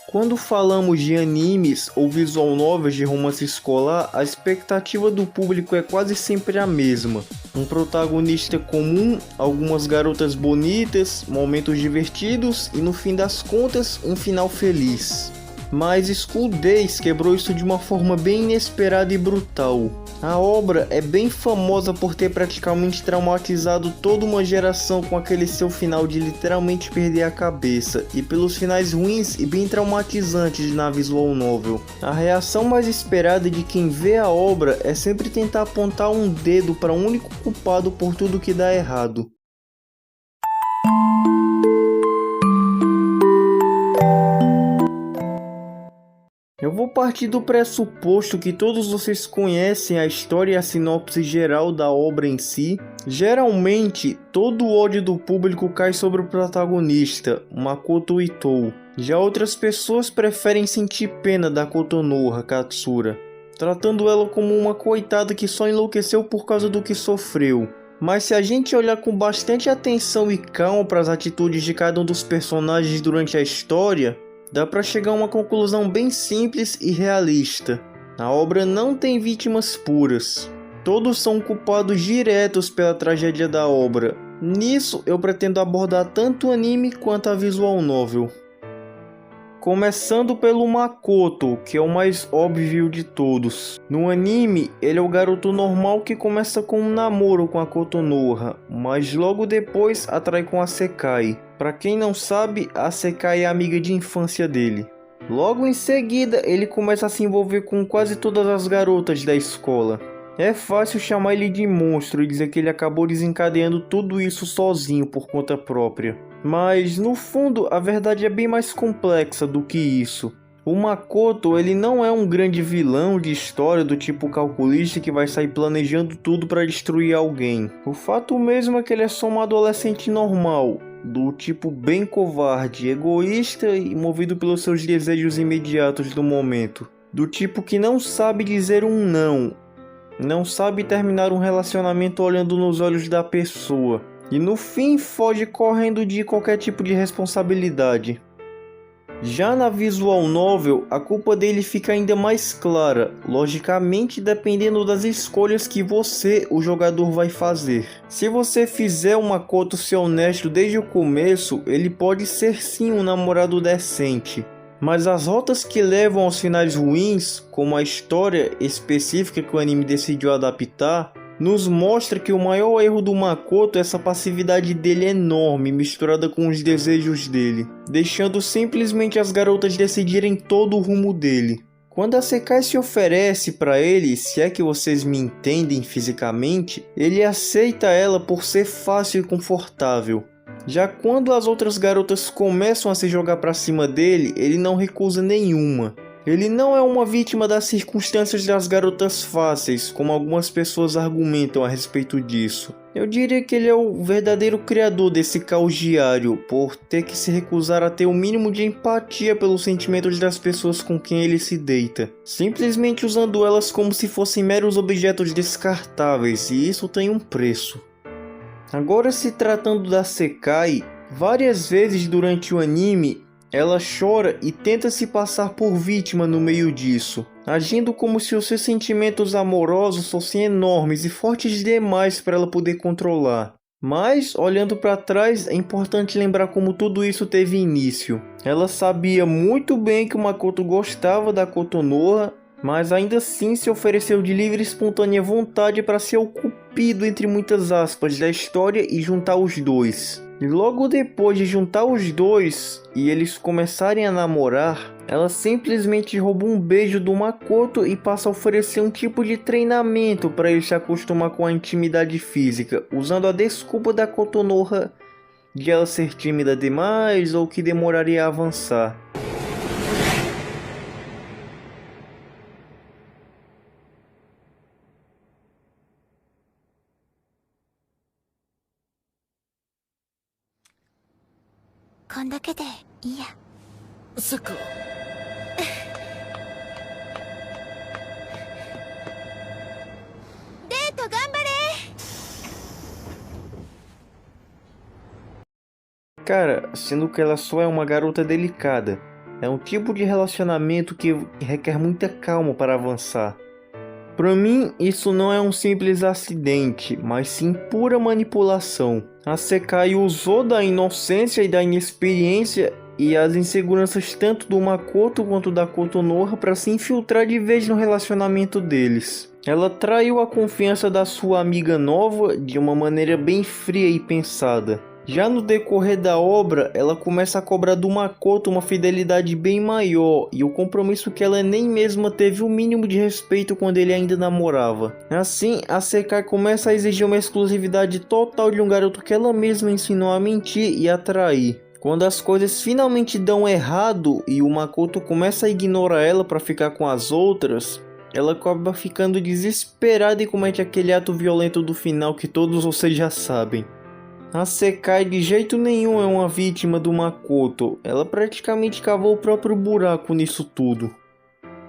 Quando falamos de animes ou visual novels de romance escolar, a expectativa do público é quase sempre a mesma. Um protagonista comum, algumas garotas bonitas, momentos divertidos e no fim das contas, um final feliz. Mas School Days quebrou isso de uma forma bem inesperada e brutal. A obra é bem famosa por ter praticamente traumatizado toda uma geração com aquele seu final de literalmente perder a cabeça, e pelos finais ruins e bem traumatizantes na visual novel. A reação mais esperada de quem vê a obra é sempre tentar apontar um dedo para o único culpado por tudo que dá errado. Eu vou partir do pressuposto que todos vocês conhecem a história e a sinopse geral da obra em si. Geralmente, todo o ódio do público cai sobre o protagonista, Makoto Itou. Já outras pessoas preferem sentir pena da Kotonoha Katsura, tratando ela como uma coitada que só enlouqueceu por causa do que sofreu. Mas se a gente olhar com bastante atenção e calma para as atitudes de cada um dos personagens durante a história, dá para chegar a uma conclusão bem simples e realista. A obra não tem vítimas puras. Todos são culpados diretos pela tragédia da obra. Nisso eu pretendo abordar tanto o anime quanto a visual novel. Começando pelo Makoto, que é o mais óbvio de todos. No anime, ele é o garoto normal que começa com um namoro com a Kotonoha, mas logo depois atrai com a Sekai. Pra quem não sabe, a Sekai é amiga de infância dele. Logo em seguida, ele começa a se envolver com quase todas as garotas da escola. É fácil chamar ele de monstro e dizer que ele acabou desencadeando tudo isso sozinho por conta própria. Mas, no fundo, a verdade é bem mais complexa do que isso. O Makoto, ele não é um grande vilão de história do tipo calculista que vai sair planejando tudo para destruir alguém. O fato mesmo é que ele é só um adolescente normal, do tipo bem covarde, egoísta e movido pelos seus desejos imediatos do momento. Do tipo que não sabe dizer um não sabe terminar um relacionamento olhando nos olhos da pessoa. E no fim foge correndo de qualquer tipo de responsabilidade. Já na visual novel, a culpa dele fica ainda mais clara, logicamente dependendo das escolhas que você, o jogador, vai fazer. Se você fizer o Makoto ser honesto desde o começo, ele pode ser sim um namorado decente. Mas as rotas que levam aos finais ruins, como a história específica que o anime decidiu adaptar, nos mostra que o maior erro do Makoto é essa passividade dele enorme misturada com os desejos dele, deixando simplesmente as garotas decidirem todo o rumo dele. Quando a Sekai se oferece para ele, se é que vocês me entendem fisicamente, ele aceita ela por ser fácil e confortável. Já quando as outras garotas começam a se jogar para cima dele, ele não recusa nenhuma. Ele não é uma vítima das circunstâncias das garotas fáceis, como algumas pessoas argumentam a respeito disso. Eu diria que ele é o verdadeiro criador desse caos diário, por ter que se recusar a ter o mínimo de empatia pelos sentimentos das pessoas com quem ele se deita, simplesmente usando elas como se fossem meros objetos descartáveis, e isso tem um preço. Agora, se tratando da Sekai, várias vezes durante o anime, ela chora e tenta se passar por vítima no meio disso, agindo como se os seus sentimentos amorosos fossem enormes e fortes demais para ela poder controlar. Mas, olhando para trás, é importante lembrar como tudo isso teve início. Ela sabia muito bem que o Makoto gostava da Kotonoha, mas ainda assim se ofereceu de livre e espontânea vontade para ser o cupido, entre muitas aspas, da história e juntar os dois. E logo depois de juntar os dois e eles começarem a namorar, ela simplesmente rouba um beijo do Makoto e passa a oferecer um tipo de treinamento para ele se acostumar com a intimidade física, usando a desculpa da Kotonoha de ela ser tímida demais ou que demoraria a avançar. Cara, sendo que ela só é uma garota delicada, É um tipo de relacionamento que requer muita calma para avançar. Para mim, isso não é um simples acidente, mas sim pura manipulação. A Sekai usou da inocência e da inexperiência e as inseguranças tanto do Makoto quanto da Kotonoha para se infiltrar de vez no relacionamento deles. Ela traiu a confiança da sua amiga nova de uma maneira bem fria e pensada. Já no decorrer da obra, ela começa a cobrar do Makoto uma fidelidade bem maior e o compromisso que ela nem mesma teve o mínimo de respeito quando ele ainda namorava. Assim, a Sekai começa a exigir uma exclusividade total de um garoto que ela mesma ensinou a mentir e a trair. Quando as coisas finalmente dão errado e o Makoto começa a ignorar ela para ficar com as outras, ela acaba ficando desesperada e comete aquele ato violento do final que todos vocês já sabem. A Sekai de jeito nenhum é uma vítima do Makoto, ela praticamente cavou o próprio buraco nisso tudo.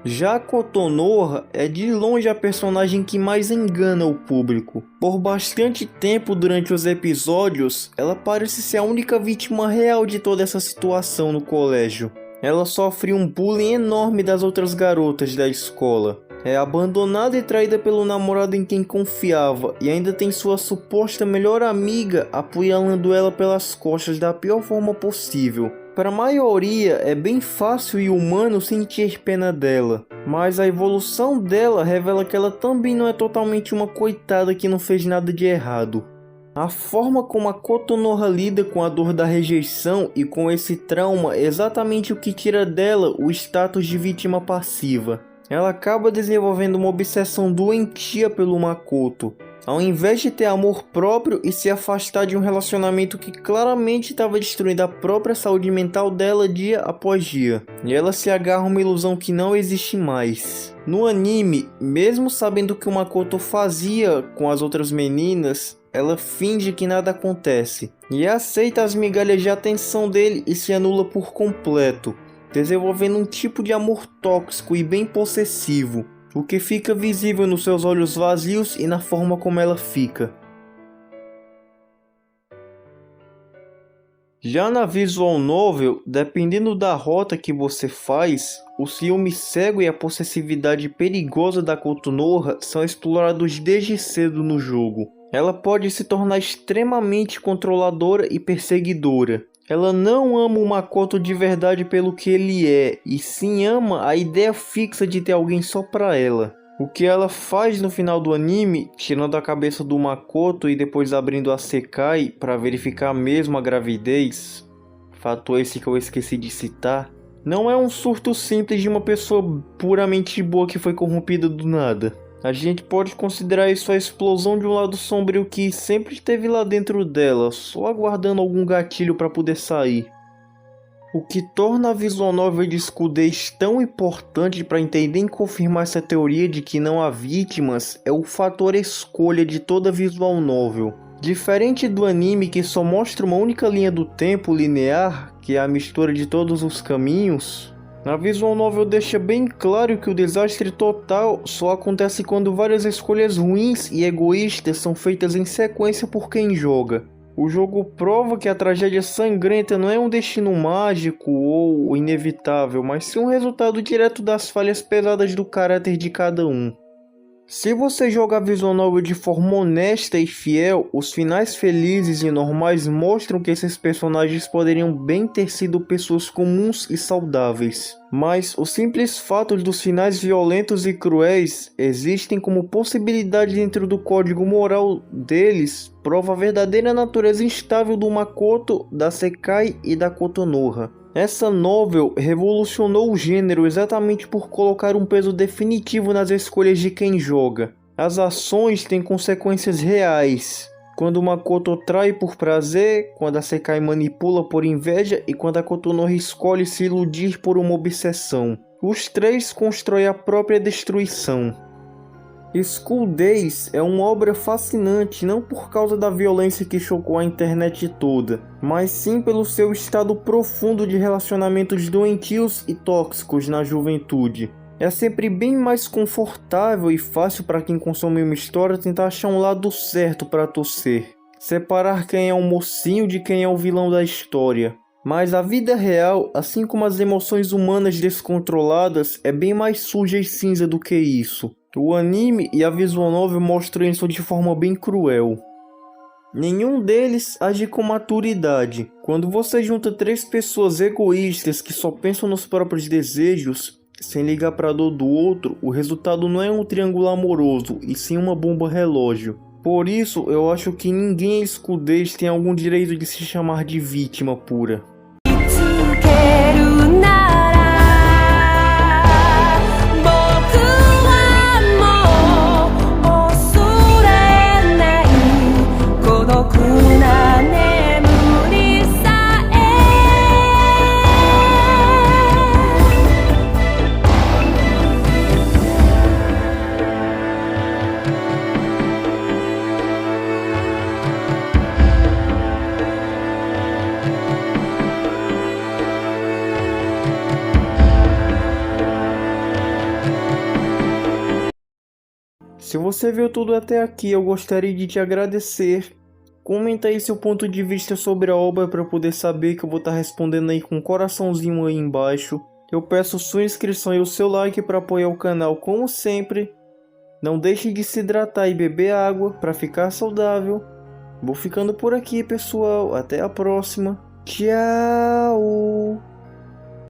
Já a Kotonoha é de longe a personagem que mais engana o público. Por bastante tempo durante os episódios, ela parece ser a única vítima real de toda essa situação no colégio. Ela sofre um bullying enorme das outras garotas da escola. É abandonada e traída pelo namorado em quem confiava e ainda tem sua suposta melhor amiga apunhalando ela pelas costas da pior forma possível. Para a maioria é bem fácil e humano sentir pena dela, mas a evolução dela revela que ela também não é totalmente uma coitada que não fez nada de errado. A forma como a Kotonoha lida com a dor da rejeição e com esse trauma é exatamente o que tira dela o status de vítima passiva. Ela acaba desenvolvendo uma obsessão doentia pelo Makoto, ao invés de ter amor próprio e se afastar de um relacionamento que claramente estava destruindo a própria saúde mental dela dia após dia. E ela se agarra a uma ilusão que não existe mais. No anime, mesmo sabendo o que o Makoto fazia com as outras meninas, ela finge que nada acontece e aceita as migalhas de atenção dele e se anula por completo, desenvolvendo um tipo de amor tóxico e bem possessivo, o que fica visível nos seus olhos vazios e na forma como ela fica. Já na visual novel, dependendo da rota que você faz, o ciúme cego e a possessividade perigosa da Kotonoha são explorados desde cedo no jogo. Ela pode se tornar extremamente controladora e perseguidora. Ela não ama o Makoto de verdade pelo que ele é, e sim ama a ideia fixa de ter alguém só pra ela. O que ela faz no final do anime, tirando a cabeça do Makoto e depois abrindo a Sekai para verificar mesmo a gravidez, fato esse que eu esqueci de citar, não é um surto simples de uma pessoa puramente boa que foi corrompida do nada. A gente pode considerar isso a explosão de um lado sombrio que sempre esteve lá dentro dela, só aguardando algum gatilho para poder sair. O que torna a visual novel de School Days tão importante para entender e confirmar essa teoria de que não há vítimas é o fator escolha de toda visual novel. Diferente do anime que só mostra uma única linha do tempo linear, que é a mistura de todos os caminhos, a visual novel deixa bem claro que o desastre total só acontece quando várias escolhas ruins e egoístas são feitas em sequência por quem joga. O jogo prova que a tragédia sangrenta não é um destino mágico ou inevitável, mas sim um resultado direto das falhas pesadas do caráter de cada um. Se você jogar visual novel de forma honesta e fiel, os finais felizes e normais mostram que esses personagens poderiam bem ter sido pessoas comuns e saudáveis. Mas o simples fato dos finais violentos e cruéis existem como possibilidade dentro do código moral deles prova a verdadeira natureza instável do Makoto, da Sekai e da Kotonoha. Essa novel revolucionou o gênero exatamente por colocar um peso definitivo nas escolhas de quem joga. As ações têm consequências reais. Quando o Makoto trai por prazer, quando a Sekai manipula por inveja e quando a Kotonoha escolhe se iludir por uma obsessão. Os três constroem a própria destruição. School Days é uma obra fascinante não por causa da violência que chocou a internet toda, mas sim pelo seu estado profundo de relacionamentos doentios e tóxicos na juventude. É sempre bem mais confortável e fácil para quem consome uma história tentar achar um lado certo para torcer, separar quem é o mocinho de quem é o vilão da história. Mas a vida real, assim como as emoções humanas descontroladas, é bem mais suja e cinza do que isso. O anime e a visual novel mostram isso de forma bem cruel. Nenhum deles age com maturidade. Quando você junta três pessoas egoístas que só pensam nos próprios desejos, sem ligar para a dor do outro, o resultado não é um triângulo amoroso, e sim uma bomba relógio. Por isso, eu acho que ninguém em School tem algum direito de se chamar de vítima pura. Se você viu tudo até aqui, eu gostaria de te agradecer. Comenta aí seu ponto de vista sobre a obra para eu poder saber, que eu vou estar respondendo aí com um coraçãozinho aí embaixo. Eu peço sua inscrição e o seu like para apoiar o canal como sempre. Não deixe de se hidratar e beber água para ficar saudável. Vou ficando por aqui, pessoal. Até a próxima. Tchau!